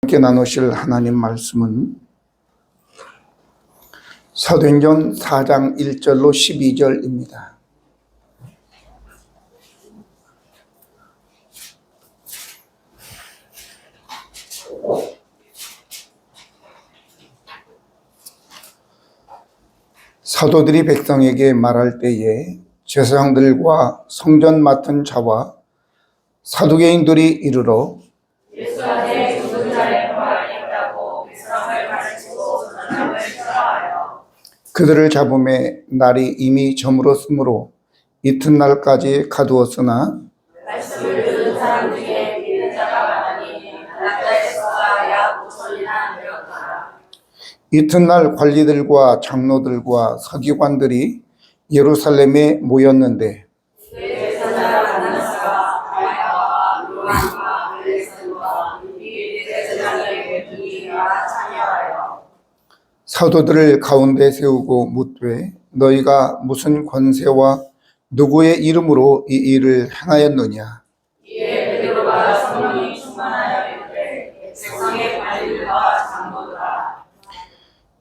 함께 나누실 하나님 말씀은 사도행전 4장 1절로 12절입니다. 사도들이 백성에게 말할 때에 제사장들과 성전 맡은 자와 사두개인들이 이르러 예수 안에 죽은 자의 부활이 있다고 백성을 가르치고 전함을 전하여 그들을 잡음에 날이 이미 저물었으므로 이튿날까지 가두었으나 말씀을 듣는 사람 중에 믿는 자가 많으니 바닷가의 수가 약 5천이나 되었더라. 이튿날 관리들과 장로들과 서기관들이 예루살렘에 모였는데 대제사장 안나스와 가야바와 요한과 알렉산더와 이 대제사장의 둘이가 참여하여 사도들을 가운데 세우고 묻되 너희가 무슨 권세와 누구의 이름으로 이 일을 행하였느냐? 이에 베드로가 성령이 충만하여 이르되 백성의 관리들과 장로들아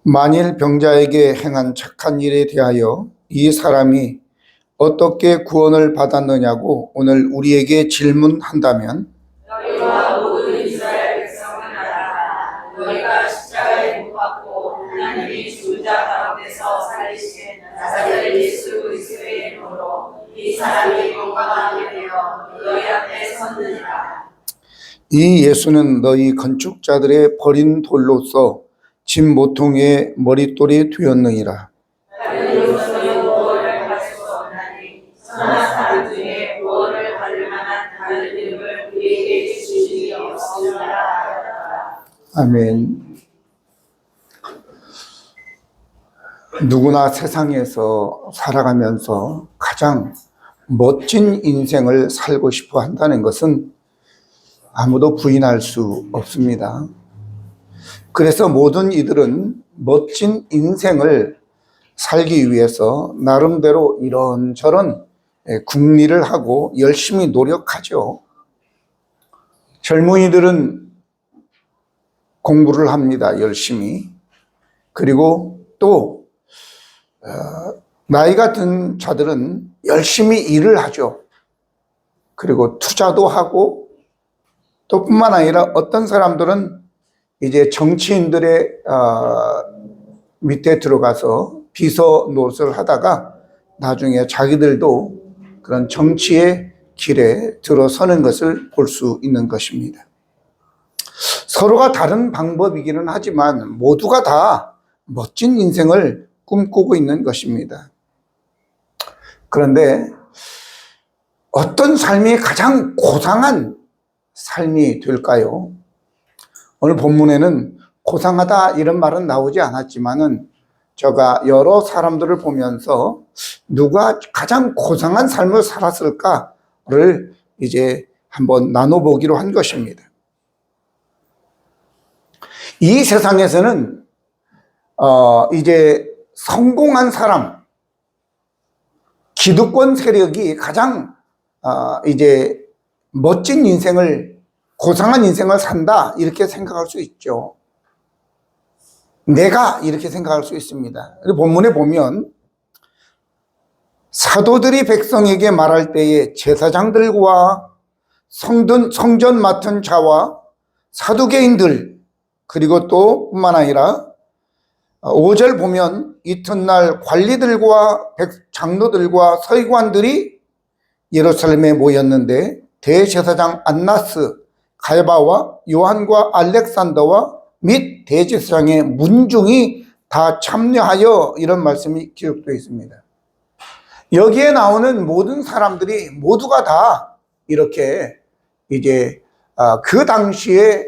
만일 병자에게 행한 착한 일에 대하여 이 사람이 어떻게 구원을 받았느냐고 오늘 우리에게 질문한다면 너희와 모든 이스라엘 백성은 알아. 너희가 십자가에 못 박고 하나님이 죽은 자 가운데서 살리신 나사렛 예수 그리스도의 이름으로 이 사람이 건강하게 되어 너희 앞에 섰느니라. 이 예수는 너희 건축자들의 버린 돌로서 집 모퉁이의 머릿돌이 되었느니라. 다른 이로서는 구원을 받을 수 없나니 천하 사람 중에 구원을 받을 만한 다른 이름을 우리에게 주신 일이 없으리라 하였더라. 아멘. 누구나 세상에서 살아가면서 가장 멋진 인생을 살고 싶어 한다는 것은 아무도 부인할 수 없습니다. 그래서 모든 이들은 멋진 인생을 살기 위해서 나름대로 이런저런 궁리를 하고 열심히 노력하죠. 젊은이들은 공부를 합니다. 열심히. 그리고 또 나이가 든 자들은 열심히 일을 하죠. 그리고 투자도 하고 또 뿐만 아니라 어떤 사람들은 이제 정치인들의 밑에 들어가서 비서 노릇을 하다가 나중에 자기들도 그런 정치의 길에 들어서는 것을 볼 수 있는 것입니다. 서로가 다른 방법이기는 하지만 모두가 다 멋진 인생을 꿈꾸고 있는 것입니다. 그런데 어떤 삶이 가장 고상한 삶이 될까요? 오늘 본문에는 고상하다 이런 말은 나오지 않았지만은 제가 여러 사람들을 보면서 누가 가장 고상한 삶을 살았을까를 이제 한번 나눠보기로 한 것입니다. 이 세상에서는 이제 성공한 사람, 기득권 세력이 가장 이제 멋진 인생을, 고상한 인생을 산다 이렇게 생각할 수 있죠. 내가 이렇게 생각할 수 있습니다. 본문에 보면 사도들이 백성에게 말할 때에 제사장들과 성전 맡은 자와 사두개인들 그리고 또 뿐만 아니라 5절 보면 이튿날 관리들과 장로들과 서기관들이 예루살렘에 모였는데 대제사장 안나스, 가야바와 요한과 알렉산더와 및 대제사장의 문중이 다 참여하여 이런 말씀이 기록되어 있습니다. 여기에 나오는 모든 사람들이 모두가 다 이렇게 이제 그 당시에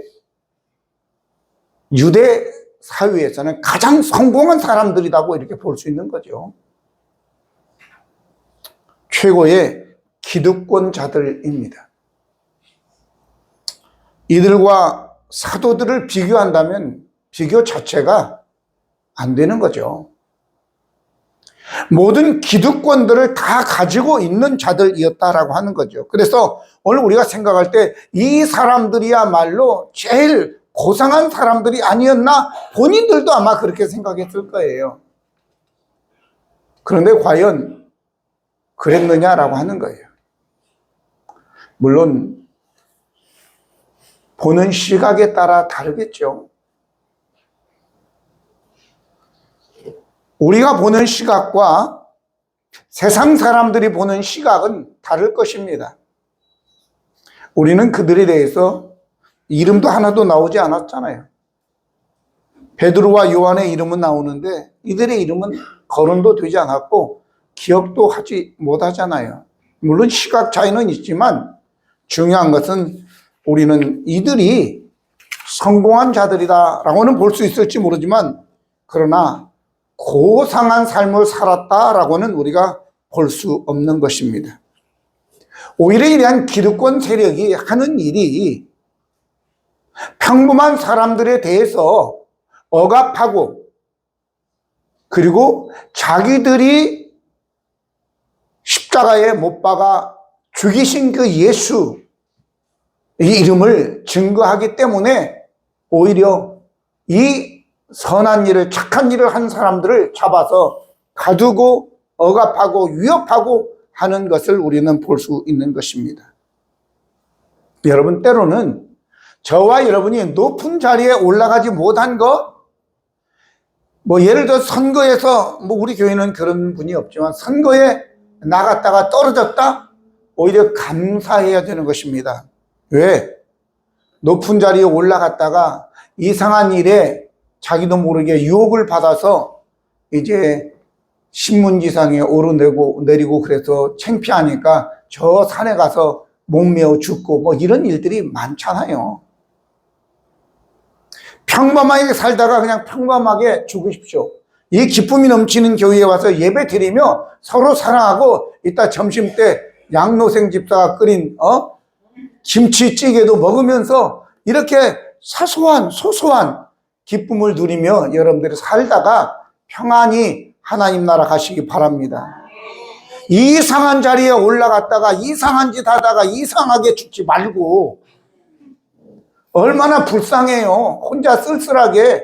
유대 사회에서는 가장 성공한 사람들이라고 이렇게 볼 수 있는 거죠. 최고의 기득권자들입니다. 이들과 사도들을 비교한다면 비교 자체가 안 되는 거죠. 모든 기득권들을 다 가지고 있는 자들이었다라고 하는 거죠. 그래서 오늘 우리가 생각할 때 이 사람들이야말로 제일 고상한 사람들이 아니었나 본인들도 아마 그렇게 생각했을 거예요. 그런데 과연 그랬느냐라고 하는 거예요. 물론 보는 시각에 따라 다르겠죠. 우리가 보는 시각과 세상 사람들이 보는 시각은 다를 것입니다. 우리는 그들에 대해서 이름도 하나도 나오지 않았잖아요. 베드로와 요한의 이름은 나오는데 이들의 이름은 거론도 되지 않았고 기억도 하지 못하잖아요. 물론 시각 차이는 있지만 중요한 것은 우리는 이들이 성공한 자들이다라고는 볼 수 있을지 모르지만 그러나 고상한 삶을 살았다라고는 우리가 볼 수 없는 것입니다. 오히려 이러한 기득권 세력이 하는 일이 평범한 사람들에 대해서 억압하고 그리고 자기들이 십자가에 못 박아 죽이신 그 예수 이 이름을 증거하기 때문에 오히려 이 선한 일을 착한 일을 한 사람들을 잡아서 가두고 억압하고 위협하고 하는 것을 우리는 볼 수 있는 것입니다. 여러분 때로는 저와 여러분이 높은 자리에 올라가지 못한 것, 예를 들어 선거에서 우리 교회는 그런 분이 없지만 선거에 나갔다가 떨어졌다? 오히려 감사해야 되는 것입니다. 왜? 높은 자리에 올라갔다가 이상한 일에 자기도 모르게 유혹을 받아서 이제 신문지상에 오르내리고 그래서 창피하니까 저 산에 가서 목매어 죽고 이런 일들이 많잖아요. 평범하게 살다가 그냥 평범하게 죽으십시오. 이 기쁨이 넘치는 교회에 와서 예배 드리며 서로 사랑하고 이따 점심 때 양노생 집사가 끓인 김치찌개도 먹으면서 이렇게 소소한 기쁨을 누리며 여러분들이 살다가 평안히 하나님 나라 가시기 바랍니다. 이상한 자리에 올라갔다가 이상한 짓 하다가 이상하게 죽지 말고 얼마나 불쌍해요. 혼자 쓸쓸하게.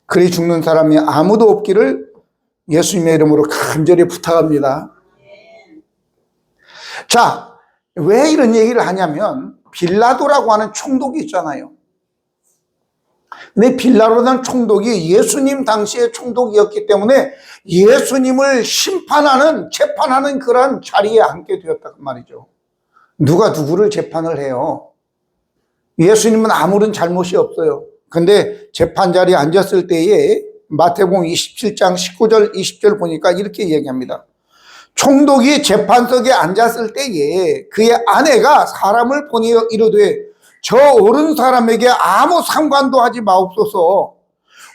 그리 죽는 사람이 아무도 없기를 예수님의 이름으로 간절히 부탁합니다. 자, 왜 이런 얘기를 하냐면 빌라도라고 하는 총독이 있잖아요. 근데 빌라도라는 총독이 예수님 당시의 총독이었기 때문에 예수님을 심판하는 재판하는 그런 자리에 앉게 되었단 말이죠. 누가 누구를 재판을 해요? 예수님은 아무런 잘못이 없어요. 근데 재판 자리에 앉았을 때에 마태복음 27장 19절 20절 보니까 이렇게 얘기합니다. 총독이 재판석에 앉았을 때에 그의 아내가 사람을 보내 이르되 저 옳은 사람에게 아무 상관도 하지 마옵소서.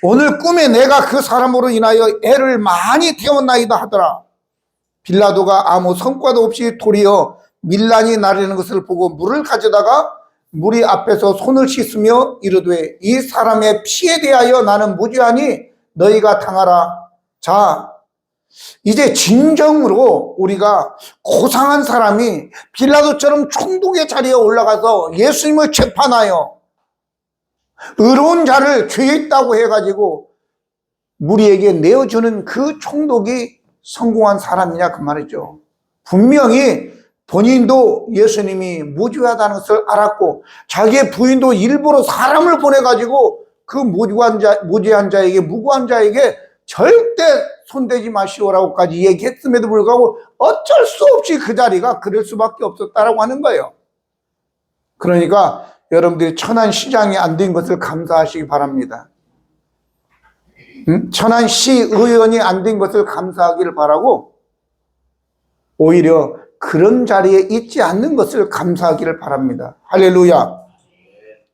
오늘 꿈에 내가 그 사람으로 인하여 애를 많이 태웠나이다 하더라. 빌라도가 아무 성과도 없이 도리어 밀란이 나르는 것을 보고 물을 가져다가 무리 앞에서 손을 씻으며 이르되 이 사람의 피에 대하여 나는 무죄하니 너희가 당하라. 자, 이제 진정으로 우리가 고상한 사람이 빌라도처럼 총독의 자리에 올라가서 예수님을 재판하여 의로운 자를 죄에 있다고 해가지고 무리에게 내어주는 그 총독이 성공한 사람이냐 그 말이죠. 분명히 본인도 예수님이 무죄하다는 것을 알았고 자기의 부인도 일부러 사람을 보내가지고 그 무죄한 자에게 무고한 자에게 절대 손대지 마시오라고까지 얘기했음에도 불구하고 어쩔 수 없이 그 자리가 그럴 수밖에 없었다라고 하는 거예요. 그러니까 여러분들이 천안 시장이 안 된 것을 감사하시기 바랍니다. 천안 시의원이 안 된 것을 감사하기를 바라고 오히려 그런 자리에 있지 않는 것을 감사하기를 바랍니다. 할렐루야.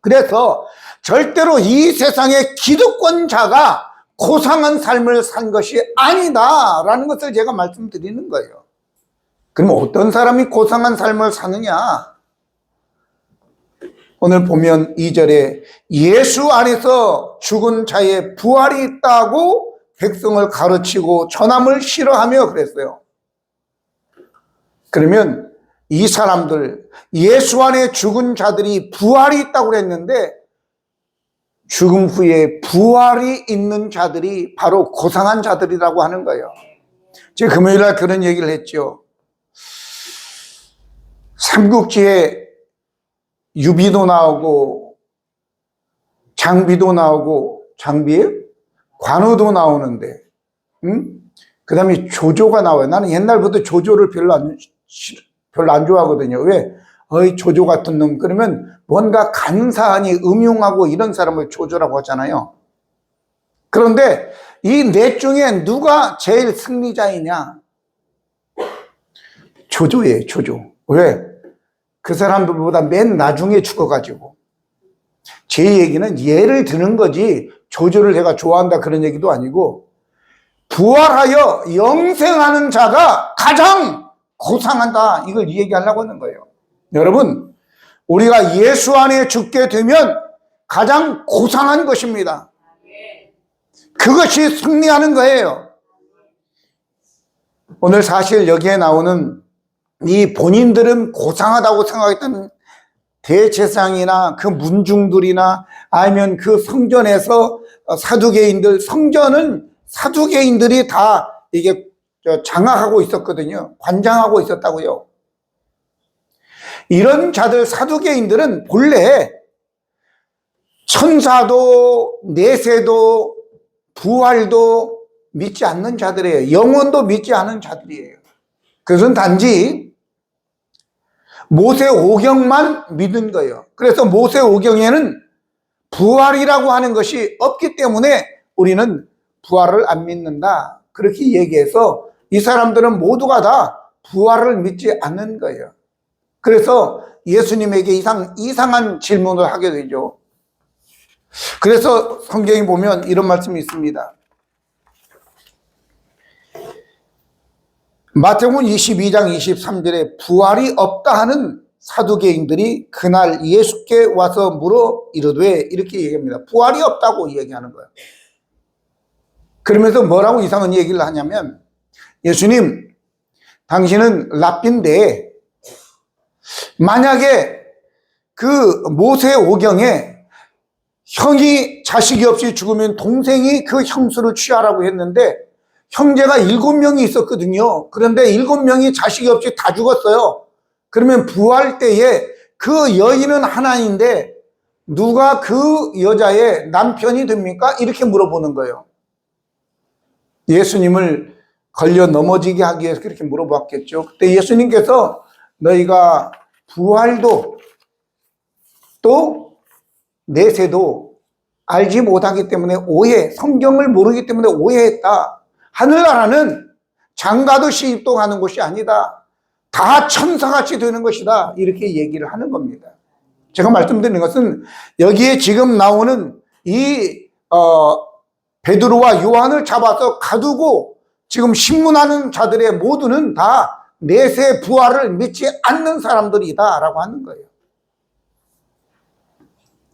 그래서 절대로 이 세상의 기득권자가 고상한 삶을 산 것이 아니다라는 것을 제가 말씀드리는 거예요. 그럼 어떤 사람이 고상한 삶을 사느냐? 오늘 보면 2절에 예수 안에서 죽은 자의 부활이 있다고 백성을 가르치고 전함을 싫어하며 그랬어요. 그러면 이 사람들 예수 안에 죽은 자들이 부활이 있다고 그랬는데 죽음 후에 부활이 있는 자들이 바로 고상한 자들이라고 하는 거예요. 제가 금요일날 그런 얘기를 했죠. 삼국지에 유비도 나오고 장비도 나오고, 장비에 관우도 나오는데, 그 다음에 조조가 나와요. 나는 옛날부터 조조를 별로 안 좋아하거든요. 왜? 어이, 조조 같은 놈. 그러면 뭔가 간사하니 음흉하고 이런 사람을 조조라고 하잖아요. 그런데 이 넷 중에 누가 제일 승리자이냐? 조조예요, 조조. 왜? 그 사람들보다 맨 나중에 죽어가지고. 제 얘기는 예를 드는 거지, 조조를 제가 좋아한다 그런 얘기도 아니고, 부활하여 영생하는 자가 가장 고상하다, 이걸 얘기하려고 하는 거예요. 여러분, 우리가 예수 안에 죽게 되면 가장 고상한 것입니다. 그것이 승리하는 거예요. 오늘 사실 여기에 나오는 이 본인들은 고상하다고 생각했던 대제사장이나 그 문중들이나 아니면 그 성전에서 사두개인들, 성전은 사두개인들이 다 이게 장악하고 있었거든요. 관장하고 있었다고요. 이런 자들, 사두개인들은 본래 천사도 내세도 부활도 믿지 않는 자들이에요. 영원도 믿지 않은 자들이에요. 그것은 단지 모세오경만 믿은 거예요. 그래서 모세오경에는 부활이라고 하는 것이 없기 때문에 우리는 부활을 안 믿는다, 그렇게 얘기해서 이 사람들은 모두가 다 부활을 믿지 않는 거예요. 그래서 예수님에게 이상한 질문을 하게 되죠. 그래서 성경에 보면 이런 말씀이 있습니다. 마태복음 22장 23절에 부활이 없다 하는 사두개인들이 그날 예수께 와서 물어 이르되, 이렇게 얘기합니다. 부활이 없다고 얘기하는 거예요. 그러면서 뭐라고 이상한 얘기를 하냐면, 예수님, 당신은 랍비인데 만약에 그 모세오경에 형이 자식이 없이 죽으면 동생이 그 형수를 취하라고 했는데 형제가 7명이 있었거든요. 그런데 7명이 자식이 없이 다 죽었어요. 그러면 부활 때에 그 여인은 하나인데 누가 그 여자의 남편이 됩니까? 이렇게 물어보는 거예요. 예수님을 걸려 넘어지게 하기 위해서 그렇게 물어봤겠죠. 그때 예수님께서 너희가 부활도 또 내세도 알지 못하기 때문에 성경을 모르기 때문에 오해했다. 하늘나라는 장가도 시집도 가는 곳이 아니다. 다 천사같이 되는 것이다. 이렇게 얘기를 하는 겁니다. 제가 말씀드리는 것은 여기에 지금 나오는 이 베드로와 요한을 잡아서 가두고 지금 신문하는 자들의 모두는 다 내세 부활을 믿지 않는 사람들이다 라고 하는 거예요.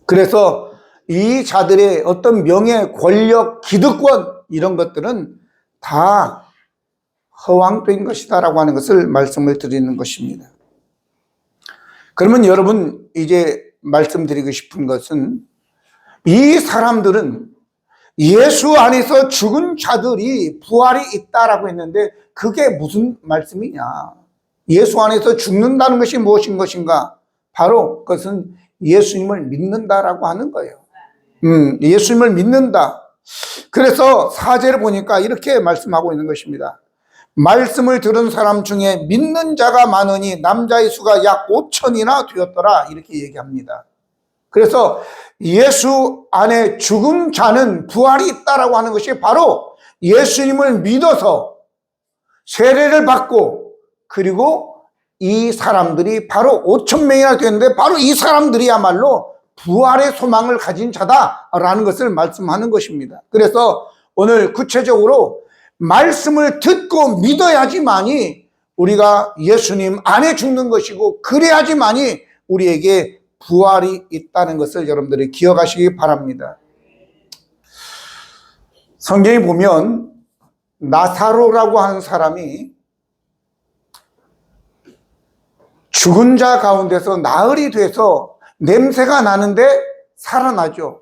그래서 이 자들의 어떤 명예, 권력, 기득권 이런 것들은 다 허황된 것이다 라고 하는 것을 말씀을 드리는 것입니다. 그러면 여러분, 이제 말씀드리고 싶은 것은 이 사람들은 예수 안에서 죽은 자들이 부활이 있다라고 했는데 그게 무슨 말씀이냐? 예수 안에서 죽는다는 것이 무엇인 것인가? 바로 그것은 예수님을 믿는다라고 하는 거예요. 예수님을 믿는다. 그래서 4절을 보니까 이렇게 말씀하고 있는 것입니다. 말씀을 들은 사람 중에 믿는 자가 많으니 남자의 수가 약 5천이나 되었더라, 이렇게 얘기합니다. 그래서 예수 안에 죽은 자는 부활이 있다라고 하는 것이 바로 예수님을 믿어서 세례를 받고, 그리고 이 사람들이 바로 5천 명이나 되는데 바로 이 사람들이야말로 부활의 소망을 가진 자다라는 것을 말씀하는 것입니다. 그래서 오늘 구체적으로 말씀을 듣고 믿어야지만이 우리가 예수님 안에 죽는 것이고, 그래야지만이 우리에게 부활이 있다는 것을 여러분들이 기억하시기 바랍니다. 성경에 보면 나사로라고 하는 사람이 죽은 자 가운데서 나흘이 돼서 냄새가 나는데 살아나죠.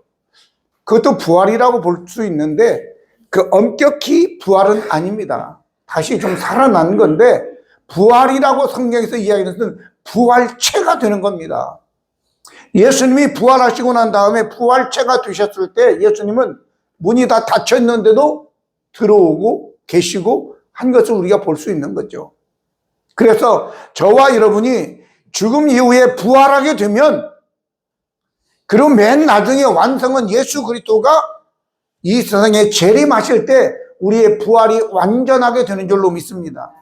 그것도 부활이라고 볼 수 있는데 그 엄격히 부활은 아닙니다. 다시 좀 살아난 건데 부활이라고 성경에서 이야기하는 것은 부활체가 되는 겁니다. 예수님이 부활하시고 난 다음에 부활체가 되셨을 때 예수님은 문이 다 닫혀 있는데도 들어오고 계시고 한 것을 우리가 볼 수 있는 거죠. 그래서 저와 여러분이 죽음 이후에 부활하게 되면 그리고 맨 나중에 완성은 예수 그리스도가 이 세상에 재림하실 때 우리의 부활이 완전하게 되는 줄로 믿습니다.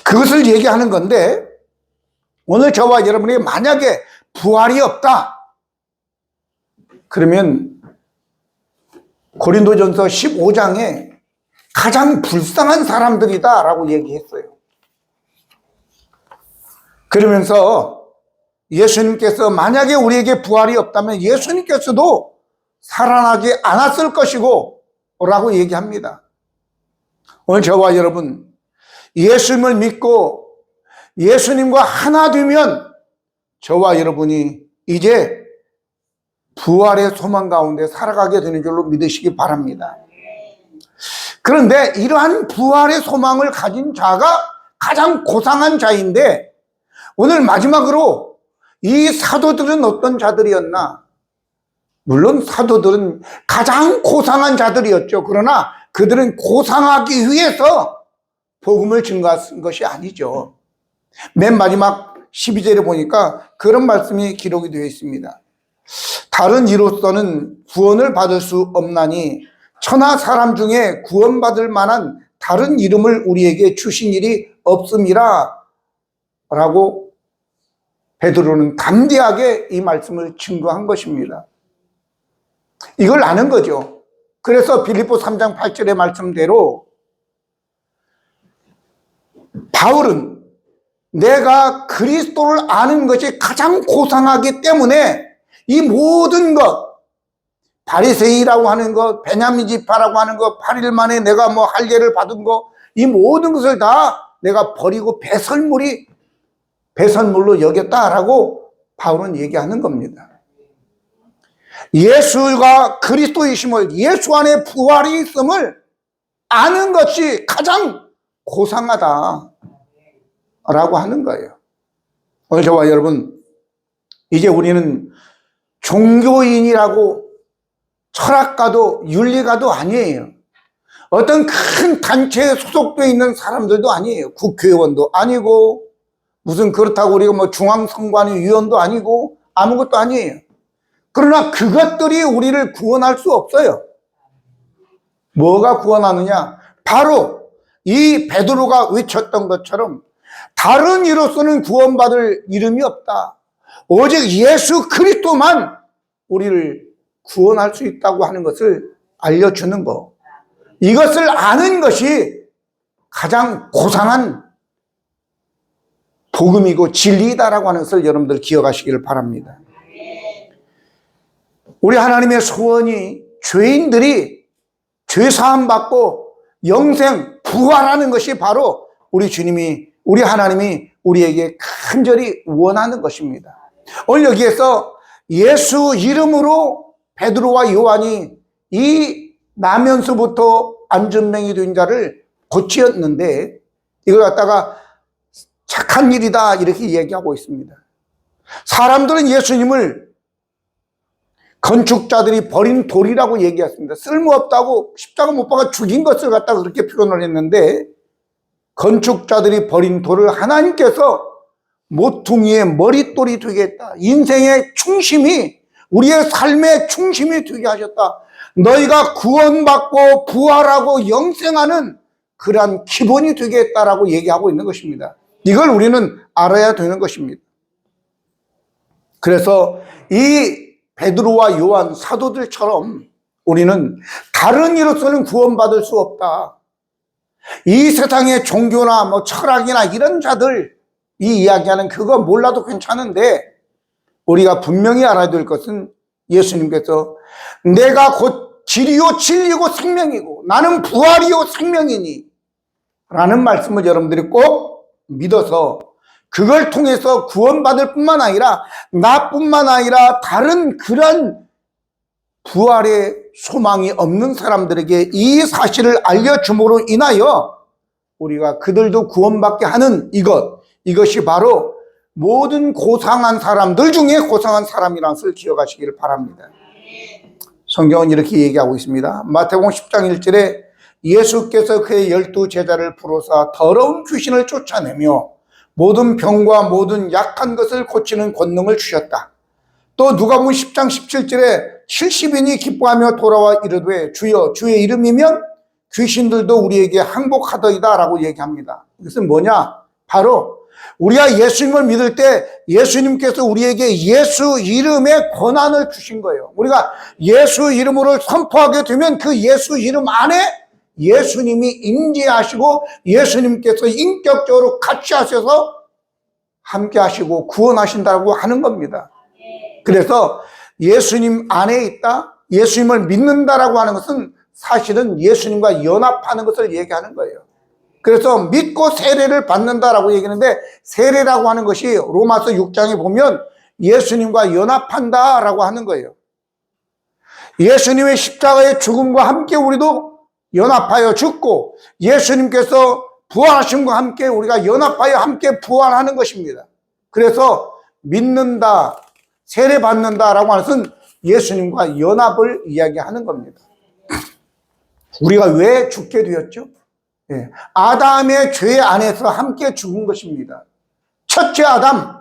그것을 얘기하는 건데 오늘 저와 여러분이 만약에 부활이 없다 그러면 고린도전서 15장에 가장 불쌍한 사람들이다 라고 얘기했어요. 그러면서 예수님께서 만약에 우리에게 부활이 없다면 예수님께서도 살아나지 않았을 것이고 라고 얘기합니다. 오늘 저와 여러분 예수님을 믿고 예수님과 하나 되면 저와 여러분이 이제 부활의 소망 가운데 살아가게 되는 줄로 믿으시기 바랍니다. 그런데 이러한 부활의 소망을 가진 자가 가장 고상한 자인데 오늘 마지막으로 이 사도들은 어떤 자들이었나? 물론 사도들은 가장 고상한 자들이었죠. 그러나 그들은 고상하기 위해서 복음을 증거한 것이 아니죠. 맨 마지막 12절에 보니까 그런 말씀이 기록이 되어 있습니다. 다른 이로서는 구원을 받을 수 없나니 천하 사람 중에 구원받을 만한 다른 이름을 우리에게 주신 일이 없음이라 라고 베드로는 담대하게 이 말씀을 증거한 것입니다. 이걸 아는 거죠. 그래서 빌립보 3장 8절의 말씀대로 바울은 내가 그리스도를 아는 것이 가장 고상하기 때문에 이 모든 것 바리새인이라고 하는 것, 베냐민 지파라고 하는 것, 8일 만에 내가 뭐 할례를 받은 것, 이 모든 것을 다 내가 버리고 배설물로 여겼다라고 바울은 얘기하는 겁니다. 예수가 그리스도이심을, 예수 안에 부활이 있음을 아는 것이 가장 고상하다라고 하는 거예요. 오늘 저와 여러분, 이제 우리는 종교인이라고 철학가도 윤리가도 아니에요. 어떤 큰 단체에 소속되어 있는 사람들도 아니에요. 국회의원도 아니고 무슨 그렇다고 우리가 뭐 중앙선관위 위원도 아니고 아무것도 아니에요. 그러나 그것들이 우리를 구원할 수 없어요. 뭐가 구원하느냐? 바로 이 베드로가 외쳤던 것처럼 다른 이로서는 구원받을 이름이 없다. 오직 예수 그리스도만 우리를 구원할 수 있다고 하는 것을 알려주는 것. 이것을 아는 것이 가장 고상한 복음이고 진리이다라고 하는 것을 여러분들 기억하시기를 바랍니다. 우리 하나님의 소원이 죄인들이 죄사함 받고 영생 부활하는 것이 바로 우리 주님이, 우리 하나님이 우리에게 간절히 원하는 것입니다. 오늘 여기에서 예수 이름으로 베드로와 요한이 이 나면서부터 안전병이 된 자를 고치었는데 이걸 갖다가 착한 일이다 이렇게 얘기하고 있습니다. 사람들은 예수님을 건축자들이 버린 돌이라고 얘기했습니다. 쓸모없다고 십자가 못 박아 죽인 것을 갖다가 그렇게 표현을 했는데 건축자들이 버린 돌을 하나님께서 모퉁이의 머릿돌이 되게 했다. 인생의 중심이, 우리의 삶의 중심이 되게 하셨다. 너희가 구원받고 부활하고 영생하는 그러한 기본이 되게 했다라고 얘기하고 있는 것입니다. 이걸 우리는 알아야 되는 것입니다. 그래서 이 베드로와 요한 사도들처럼 우리는 다른 이로서는 구원받을 수 없다. 이 세상의 종교나 뭐 철학이나 이런 자들 이 이야기하는 그거 몰라도 괜찮은데 우리가 분명히 알아야 될 것은 예수님께서 내가 곧 길이요 진리고 생명이고 나는 부활이요 생명이니 라는 말씀을 여러분들이 꼭 믿어서 그걸 통해서 구원받을 뿐만 아니라 나뿐만 아니라 다른 그런 부활의 소망이 없는 사람들에게 이 사실을 알려줌으로 인하여 우리가 그들도 구원받게 하는 이것이 바로 모든 고상한 사람들 중에 고상한 사람이라는 것을 기억하시기를 바랍니다. 성경은 이렇게 얘기하고 있습니다. 마태복음 10장 1절에 예수께서 그의 12 제자를 부르사 더러운 귀신을 쫓아내며 모든 병과 모든 약한 것을 고치는 권능을 주셨다. 또 누가복음 10장 17절에 70인이 기뻐하며 돌아와 이르되 주여 주의 이름이면 귀신들도 우리에게 항복하더이다 라고 얘기합니다. 이것은 뭐냐? 바로 우리가 예수님을 믿을 때 예수님께서 우리에게 예수 이름의 권한을 주신 거예요. 우리가 예수 이름으로 선포하게 되면 그 예수 이름 안에 예수님이 임재하시고 예수님께서 인격적으로 같이 하셔서 함께 하시고 구원하신다고 하는 겁니다. 그래서 예수님 안에 있다, 예수님을 믿는다라고 하는 것은 사실은 예수님과 연합하는 것을 얘기하는 거예요. 그래서 믿고 세례를 받는다라고 얘기하는데, 세례라고 하는 것이 로마서 6장에 보면 예수님과 연합한다라고 하는 거예요. 예수님의 십자가의 죽음과 함께 우리도 연합하여 죽고, 예수님께서 부활하심과 함께 우리가 연합하여 함께 부활하는 것입니다. 그래서 믿는다, 세례 받는다라고 하는 것은 예수님과 연합을 이야기하는 겁니다. 우리가 왜 죽게 되었죠? 아담의 죄 안에서 함께 죽은 것입니다. 첫째 아담.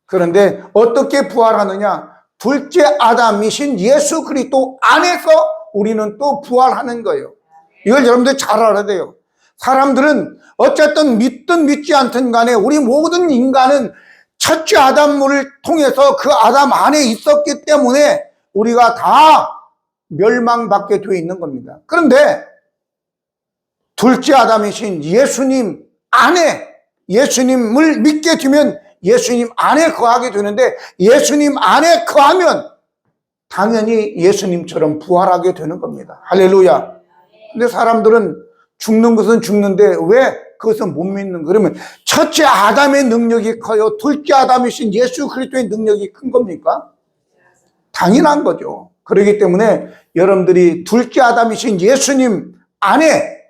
그런데 어떻게 부활하느냐? 둘째 아담이신 예수 그리스도 안에서 우리는 또 부활하는 거예요. 이걸 여러분들 잘 알아야 돼요. 사람들은 어쨌든 믿든 믿지 않든 간에 우리 모든 인간은 첫째 아담을 통해서 그 아담 안에 있었기 때문에 우리가 다 멸망받게 되어 있는 겁니다. 그런데 둘째 아담이신 예수님 안에, 예수님을 믿게 되면 예수님 안에 거하게 되는데, 예수님 안에 거하면 당연히 예수님처럼 부활하게 되는 겁니다. 할렐루야. 근데 사람들은 죽는 것은 죽는데 왜 그것을 못 믿는 거예요? 그러면 첫째 아담의 능력이 커요? 둘째 아담이신 예수 그리스도의 능력이 큰 겁니까? 당연한 거죠. 그렇기 때문에 여러분들이 둘째 아담이신 예수님 안에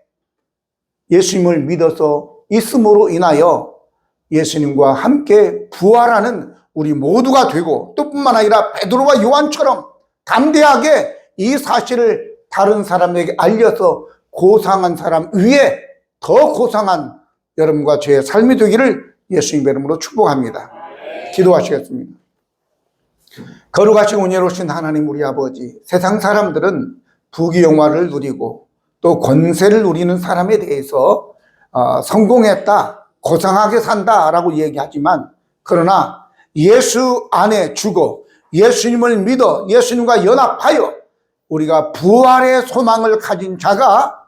예수님을 믿어서 있음으로 인하여 예수님과 함께 부활하는 우리 모두가 되고, 또 뿐만 아니라 베드로와 요한처럼 담대하게 이 사실을 다른 사람에게 알려서 고상한 사람 위에 더 고상한 여러분과 저의 삶이 되기를 예수님의 이름으로 축복합니다. 기도하시겠습니다. 거룩하시고 은혜로우신 하나님 우리 아버지, 세상 사람들은 부귀영화를 누리고 또 권세를 누리는 사람에 대해서 성공했다, 고상하게 산다라고 얘기하지만, 그러나 예수 안에 죽어 예수님을 믿어 예수님과 연합하여 우리가 부활의 소망을 가진 자가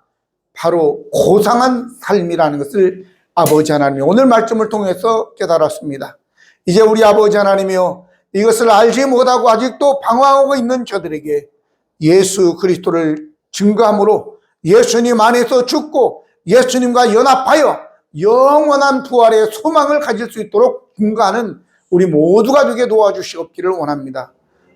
바로 고상한 삶이라는 것을 아버지 하나님이 오늘 말씀을 통해서 깨달았습니다. 이제 우리 아버지 하나님이여, 이것을 알지 못하고 아직도 방황하고 있는 저들에게 예수 그리스도를 증거함으로 예수님 안에서 죽고 예수님과 연합하여 영원한 부활의 소망을 가질 수 있도록 증거하는 우리 모두가 되게 도와주시옵기를 원합니다.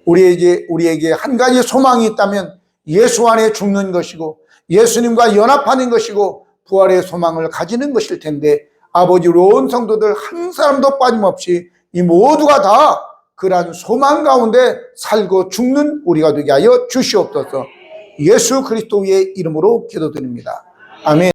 우리에게 한 가지 소망이 있다면 예수 안에 죽는 것이고 예수님과 연합하는 것이고 부활의 소망을 가지는 것일 텐데, 아버지 온 성도들 한 사람도 빠짐없이 이 모두가 다 그러한 소망 가운데 살고 죽는 우리가 되게 하여 주시옵소서. 예수 그리스도의 이름으로 기도드립니다. 아멘.